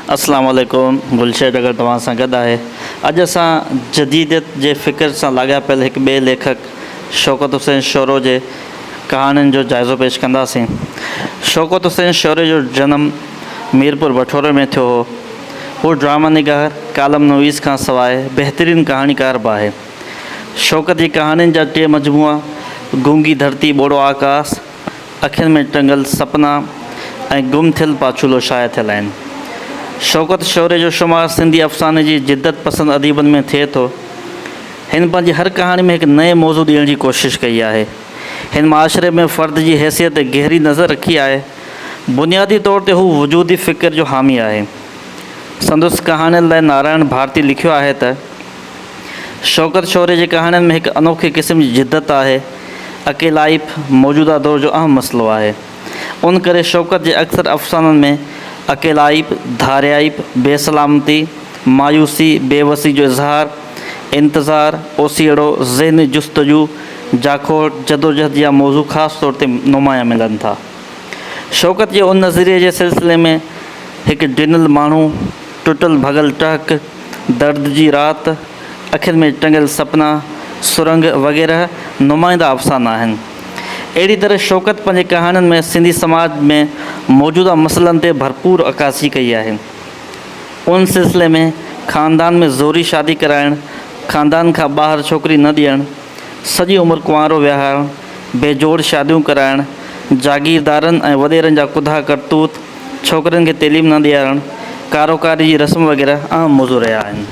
अस्सलाम वालेकुम। गुलशेद अगर तव्हां सां गॾु आहे। अॼु असां जदीदियत जे फ़िक्र सां लाॻापियल हिकु ॿिए लेखक शौकत हुसैन शौरो जे कहाणियुनि जो जाइज़ो पेश कंदासीं। शौकत हुसैन शौरो जो जनम मीरपुर बठोरे में थियो हो। हू ड्रामा निगार, कालम नवीस खां सवाइ बहितरीन कहाणीकार बि आहे। शौकत जी कहाणियुनि जा 3 मजमूआ गूंगी धरती ॿोड़ो आकाश, अखियुनि में टंगल सपना ऐं गुम थियल पाछूलो शाया थियल आहिनि। शौकत शौरे जो शुमार सिंधी अफ़साने जी जिद्दत पसंद अदीबनि में थिए थो। हिन पंहिंजी हर कहाणी में हिकु नए मौज़ू ॾियण जी कोशिशि कई आहे। हिन माशरे में फ़र्द जी हैसियत ते गहरी नज़र रखी आहे। बुनियादी तौर ते हू वजूदी फ़िक्र जो हामी आहे। संदसि कहाणियुनि लाइ नारायण भारती लिखियो आहे त शौकत शौरे जी कहाणियुनि में हिकु अनोखे क़िस्म जी जिद्दत आहे। अकेलाइप मौजूदा दौर जो अहम मसइलो आहे। उन करे शौकत जे अक्सर अफ़साननि में अकेलाइप, धारियाइप, बेसलामती, मायूसी, बेवसी जो इज़हार, इंतज़ार, ओसीड़ो, ज़हनी जुस्तजू, जाखोड़, जदोजहद या मौज़ू ख़ासि तौर ते नुमाया मिलनि था। शौकत जे उन नज़रिए जे सिलसिले में हिकु ॾिनल माण्हू, टुटल भॻल टहक, दर्द जी राति, अखियुनि में टंगियल सपना, सुरंग वग़ैरह नुमाइंदा अफ़साना आहिनि। अहिड़ी तरह शौकत पंहिंजे कहाणियुनि में सिंधी समाज में मौजूदा मसइलनि ते भरपूर अकासी कई आहे। उन सिलसिले में ख़ानदान में ज़ोरी शादी कराइणु, ख़ानदान खां ॿाहिरि छोकिरी न ॾियणु, सॼी उमिरि कुंवारो विहारणु, बेजोड़ शादियूं कराइणु, जागीरदारनि ऐं वॾेरनि जा कुधा करतूत, छोकिरियुनि खे तइलीम न ॾियारणु, कारोकारी जी रस्म वग़ैरह अहम मौज़ू रहिया आहिनि।